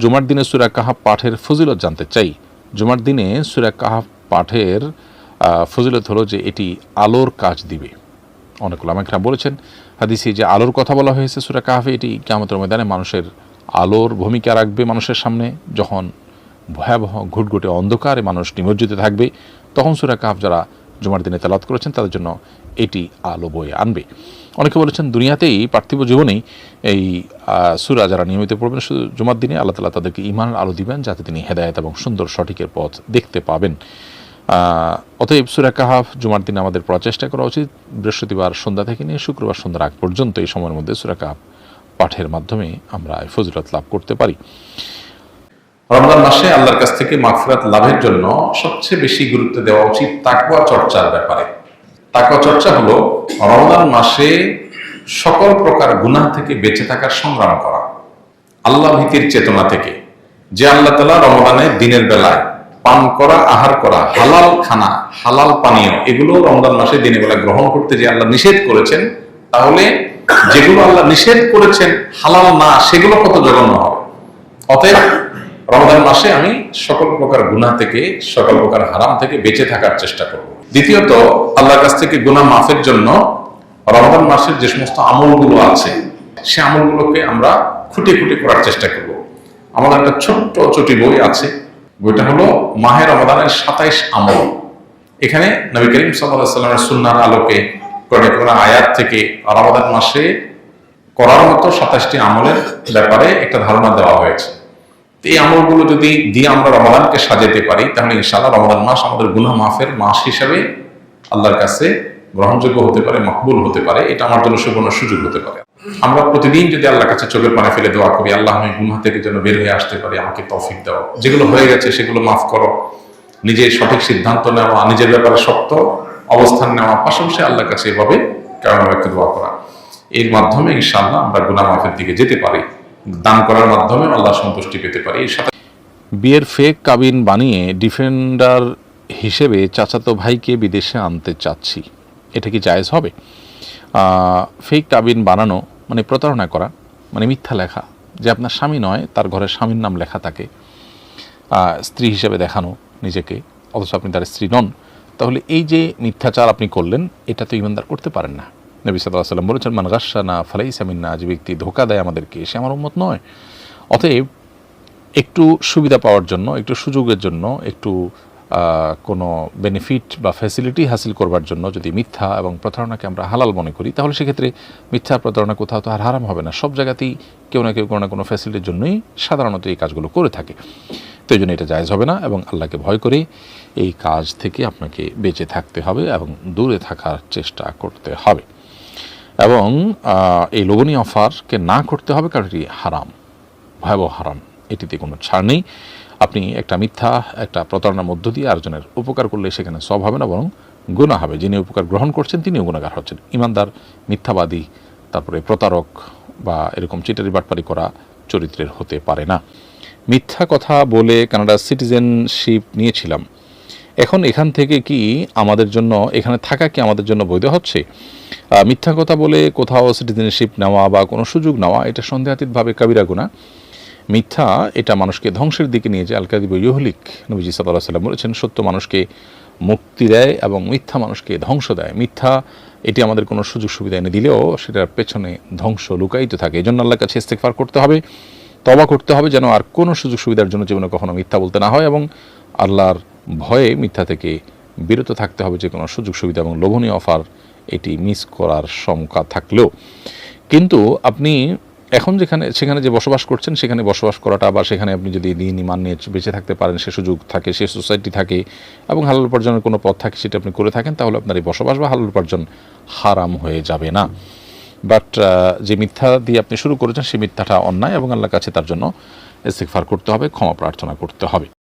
জুমার দিনে সূরা কাহাফ পাঠের ফজিলত জানতে চাই। জুমার দিনে সূরা কাহাফ পাঠের ফজিলত হলো যে এটি আলোর কাজ দিবে। অনেক উলামায়ে বলেছেন হাদিসে যে আলোর কথা বলা হয়েছে সূরা কাহাফে, এটি কিয়ামতের ময়দানে মানুষের আলোর ভূমিকা রাখবে। মানুষের সামনে যখন ভয়াবহ ঘুটঘুটে অন্ধকারে মানুষ নিমজ্জিত থাকবে, তখন সূরা কাহাফ যারা জুমার দিনে তেলাওয়াত করেছেন তাদের জন্য এটি আলো বয়ে আনবে। অনেকে বলেছেন দুনিয়াতেই পার্থিব জীবনেই এই সূরা যারা নিয়মিত পড়বেন শুধু জুমার দিনে আল্লাহ তাআলা তাদেরকে ঈমানের আলো দিবেন, যাতে তিনি হেদায়েত এবং সুন্দর সঠিকের পথ দেখতে পাবেন। অতএব সূরা কাহাফ জুমার দিনে আমাদের পড়ার চেষ্টা করা উচিত। বৃহস্পতিবার সন্ধ্যা থেকে নিয়ে শুক্রবার সন্ধ্যার আগ পর্যন্ত এই সময়ের মধ্যে সূরা কাহাফ পাঠের মাধ্যমে আমরা ফজিলত লাভ করতে পারি। রমজান মাসে আল্লাহর কাছ থেকে মাগফিরাত লাভের জন্য সবচেয়ে বেশি গুরুত্ব দেওয়া উচিত তাকওয়া চর্চার ব্যাপারে। তাকওয়া চর্চা হলো রমজান মাসে সকল প্রকার গুনাহ থেকে বেঁচে থাকার সংগ্রাম করা, আল্লাহ ভীতির চেতনা থেকে। যে আল্লাহ তাআলা রমজানে দিনের বেলায় পান করা, আহার করা, হালাল খানা, হালাল পানীয় এগুলো রমজান মাসে দিনের বেলা গ্রহণ করতে যে আল্লাহ নিষেধ করেছেন, তাহলে যেগুলো আল্লাহ নিষেধ করেছেন হালাল না, সেগুলো কত জঘন্য হবে। অতএব রমজান মাসে আমি সকল প্রকার গুনাহ থেকে, সকল প্রকার হারাম থেকে বেঁচে থাকার চেষ্টা করব। দ্বিতীয়ত, আল্লাহর কাছ থেকে গুনাহ মাফের জন্য রমজান মাসের যে সমস্ত আমলগুলো আছে, সে আমলগুলোকে আমরা খুঁটে খুঁটে করার চেষ্টা করব। আমাদের একটা ছোট্ট ছোটি বই আছে, বইটা হলো মাহে রমাদানের 27 আমল। এখানে নবী করিম সাল্লাল্লাহু আলাইহি ওয়াসাল্লামের সুন্নাহর আলোকে কোরআনের আয়াত থেকে রমাদান মাসে করার মতো 27টি আমলের ব্যাপারে একটা ধারণা দেওয়া হয়েছে। এই আমলগুলো যদি দিয়ে আমরা রমাদানকে সাজাতে পারি, তাহলে ইনশাআল্লাহ রমাদান মাস আমাদের গুনাহ মাফের মাস হিসাবে আল্লাহর কাছে গ্রহণযোগ্য হতে পারে, মকবুল হতে পারে। এটা আমার জন্য সুবর্ণ সুযোগ হতে পারে। আমরা প্রতিদিন যদি আল্লাহর কাছে চোখের পানি ফেলে দোয়া করি, আল্লাহ আমি গুনাহ থেকে যেন বের হয়ে আসতে পারি, আমাকে তৌফিক দাও, যেগুলো হয়ে গেছে সেগুলো মাফ করো, নিজের সঠিক সিদ্ধান্ত নেওয়া, নিজের ব্যাপারে শক্ত অবস্থান নেওয়া, পাশাপাশি আল্লাহর কাছে এভাবে কেমন একটা দোয়া করা, এর মাধ্যমে ইনশাআল্লাহ আমরা গুনাহ মাফের দিকে যেতে পারি। দান করার মাধ্যমে আল্লাহ সন্তুষ্টি পেতে পারি। এর সাথে বিয়ের ফেক কাবিন বানিয়ে ডিফেন্ডার হিসেবে চাচাতো ভাইকে বিদেশে আনতে চাচ্ছি, এটা কি জায়েজ হবে? ফেক কাবিন বানানো মানে প্রতারণা করা, মানে মিথ্যা লেখা যে আপনার স্বামী নয়, তার ঘরে স্বামীর নাম লেখা থাকে, স্ত্রী হিসেবে দেখানো নিজেকে, অথচ আপনি তার স্ত্রী নন। তাহলে এই যে মিথ্যাচার আপনি করলেন, এটা তো ঈমানদার করতে পারেন না। নবী সাল্লাল্লাহু আলাইহি ওয়াসাল্লাম বলেছেন, মান গাশশানা ফালাইসা মিন্না, যে ব্যক্তি ধোঁকা দেয় আমাদেরকে, সে আমার উম্মত নয়। অতএব একটু সুবিধা পাওয়ার জন্য, একটু সুযোগের জন্য, একটু কোনো বেনিফিট বা ফ্যাসিলিটি হাসিল করবার জন্য যদি মিথ্যা এবং প্রতারণাকে আমরা হালাল মনে করি, তাহলে সেক্ষেত্রে মিথ্যা প্রতারণা কোথাও তো আর হারাম হবে না। সব জায়গাতেই কেউ না কেউ কোনো না কোনো ফ্যাসিলিটির জন্যই সাধারণত এই কাজগুলো করে থাকে। তো এই জন্য এটা জায়েজ হবে না, এবং আল্লাহকে ভয় করে এই কাজ থেকে আপনাকে বেঁচে থাকতে হবে এবং দূরে থাকার চেষ্টা করতে হবে। এবং এই লোভনীয় অফারকে না করতে হবে, কারণ এটি হারাম, ভয়াবহ হারাম, এটিতে কোনো ছাড় নেই। আপনি একটা মিথ্যা, একটা প্রতারণার মধ্য দিয়ে আরেকজনের উপকার করলে সেখানে সওয়াব হবে না, বরং গুনাহ হবে। যিনি উপকার গ্রহণ করছেন তিনিও গুনাহগার হচ্ছেন। ঈমানদার মিথ্যাবাদী, তারপরে প্রতারক বা এরকম চিটারি বাটপারি করা চরিত্রের হতে পারে না। মিথ্যা কথা বলে কানাডার সিটিজেনশিপ নিয়েছিলাম, এখন এখান থেকে কি আমাদের জন্য, এখানে থাকা কি আমাদের জন্য বৈধ হচ্ছে? মিথ্যা কথা বলে কোথাও সিটিজেনশিপ নেওয়া বা কোনো সুযোগ নেওয়া, এটা সন্দেহাতীতভাবে কাবিরা গুনাহ। মিথ্যা এটা মানুষকে ধ্বংসের দিকে নিয়ে যায়। আল কাযিবু ইউহলিক, নবীজি সাল্লাল্লাহু আলাইহি ওয়াসাল্লাম বলেছেন, সত্য মানুষকে মুক্তি দেয় এবং মিথ্যা মানুষকে ধ্বংস দেয়। মিথ্যা এটি আমাদের কোনো সুযোগ সুবিধা এনে দিলেও সেটার পেছনে ধ্বংস লুকায়িত থাকে। এই জন্য আল্লাহর কাছে ইস্তেগফার করতে হবে, তওবা করতে হবে, যেন আর কোনো সুযোগ সুবিধার জন্য জীবনে কখনো মিথ্যা বলতে না হয়, এবং আল্লাহর ভয়ে মিথ্যা থেকে বিরত থাকতে হবে। যে কোনো সুযোগ সুবিধা এবং লোভনীয় অফার এটি মিস করার শঙ্কা থাকলেও। কিন্তু আপনি এখন সেখানে যে বসবাস করছেন, সেখানে বসবাস করাটা বা সেখানে আপনি যদি দিন ঈমান নিয়ে বেঁচে থাকতে পারেন, সে সুযোগ থাকে, সে সোসাইটি থাকে এবং হালাল উপার্জনের কোনো পথ থাকে, সেটা আপনি করে থাকেন, তাহলে আপনার এই বসবাস বা হালাল উপার্জন হারাম হয়ে যাবে না। বাট যে মিথ্যা দিয়ে আপনি শুরু করেছেন, সেই মিথ্যাটা অন্যায় এবং আল্লাহর কাছে তার জন্য ইস্তিগফার করতে হবে, ক্ষমা প্রার্থনা করতে হবে।